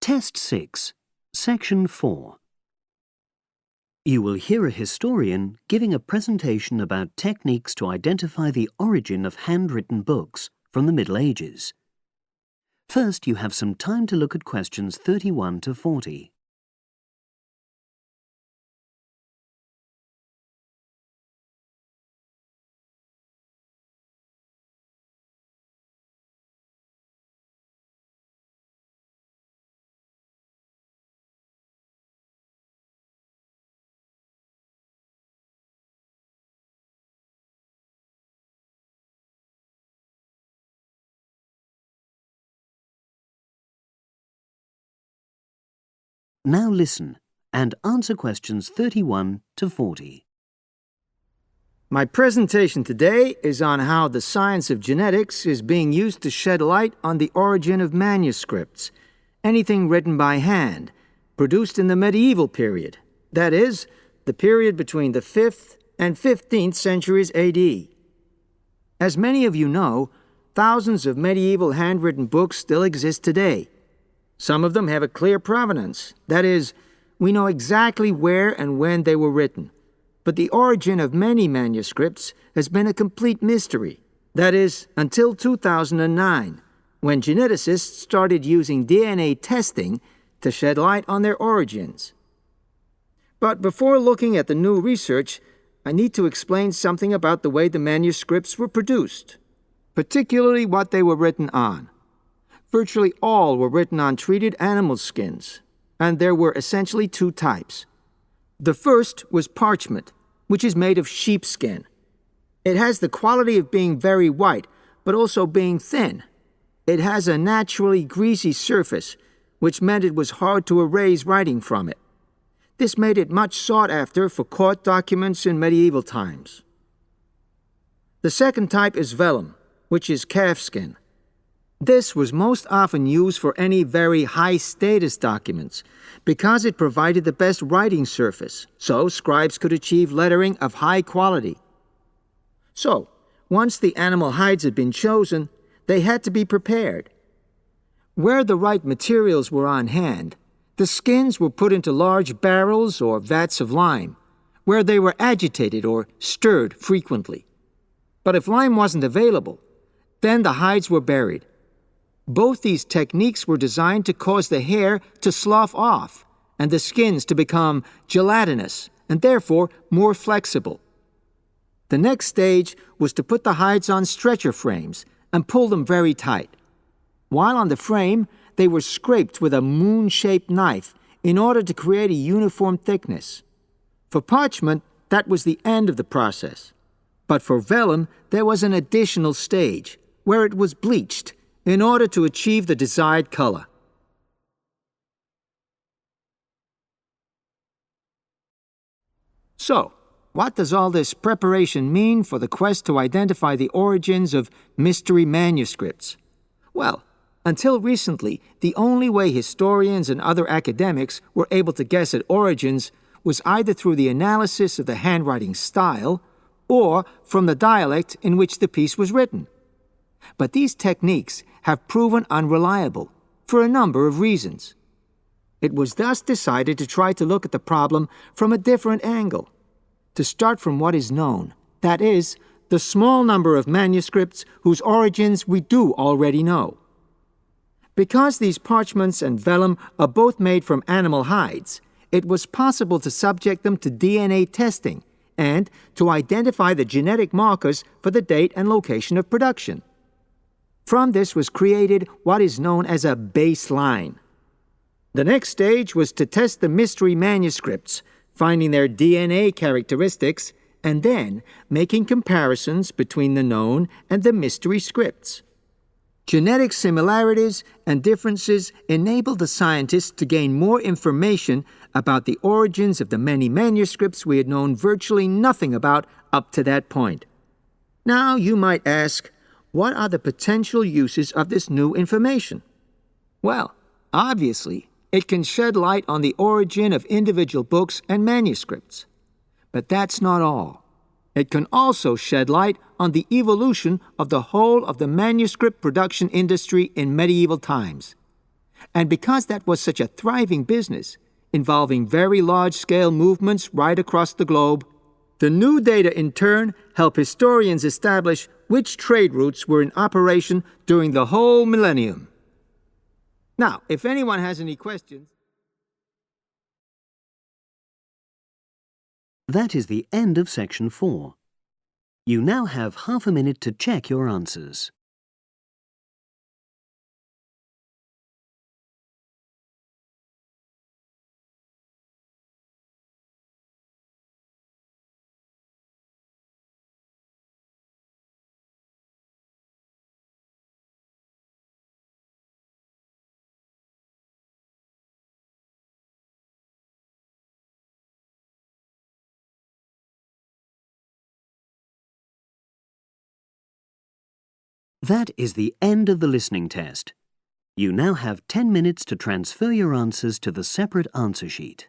Test 6, Section 4. You will hear a historian giving a presentation about techniques to identify the origin of handwritten books from the Middle Ages. First, you have some time to look at questions 31 to 40. Now listen and answer questions 31 to 40. My presentation today is on how the science of genetics is being used to shed light on the origin of manuscripts, anything written by hand, produced in the medieval period, that is, the period between the 5th and 15th centuries AD. As many of you know, thousands of medieval handwritten books still exist today. Some of them have a clear provenance, that is, we know exactly where and when they were written. But the origin of many manuscripts has been a complete mystery, that is, until 2009, when geneticists started using DNA testing to shed light on their origins. But before looking at the new research, I need to explain something about the way the manuscripts were produced, particularly what they were written on. Virtually all were written on treated animal skins, and there were essentially two types. The first was parchment, which is made of sheepskin. It has the quality of being very white, but also being thin. It has a naturally greasy surface, which meant it was hard to erase writing from it. This made it much sought after for court documents in medieval times. The second type is vellum, which is calfskin. This was most often used for any very high-status documents because it provided the best writing surface, so scribes could achieve lettering of high quality. So, once the animal hides had been chosen, they had to be prepared. Where the right materials were on hand, the skins were put into large barrels or vats of lime, where they were agitated or stirred frequently. But if lime wasn't available, then the hides were buried. Both these techniques were designed to cause the hair to slough off and the skins to become gelatinous and therefore more flexible. The next stage was to put the hides on stretcher frames and pull them very tight. While on the frame, they were scraped with a moon-shaped knife in order to create a uniform thickness. For parchment, that was the end of the process. But for vellum, there was an additional stage, where it was bleached in order to achieve the desired color. So, what does all this preparation mean for the quest to identify the origins of mystery manuscripts? Well, until recently, the only way historians and other academics were able to guess at origins was either through the analysis of the handwriting style or from the dialect in which the piece was written. But these techniques have proven unreliable for a number of reasons. It was thus decided to try to look at the problem from a different angle, to start from what is known, that is, the small number of manuscripts whose origins we do already know. Because these parchments and vellum are both made from animal hides, it was possible to subject them to DNA testing and to identify the genetic markers for the date and location of production. From this was created what is known as a baseline. The next stage was to test the mystery manuscripts, finding their DNA characteristics, and then making comparisons between the known and the mystery scripts. Genetic similarities and differences enabled the scientists to gain more information about the origins of the many manuscripts we had known virtually nothing about up to that point. Now you might ask, what are the potential uses of this new information? Well, obviously, it can shed light on the origin of individual books and manuscripts. But that's not all. It can also shed light on the evolution of the whole of the manuscript production industry in medieval times. And because that was such a thriving business, involving very large-scale movements right across the globe, the new data in turn help historians establish which trade routes were in operation during the whole millennium. Now, if anyone has any questions... That is the end of section 4. You now have half a minute to check your answers. That is the end of the listening test. You now have 10 minutes to transfer your answers to the separate answer sheet.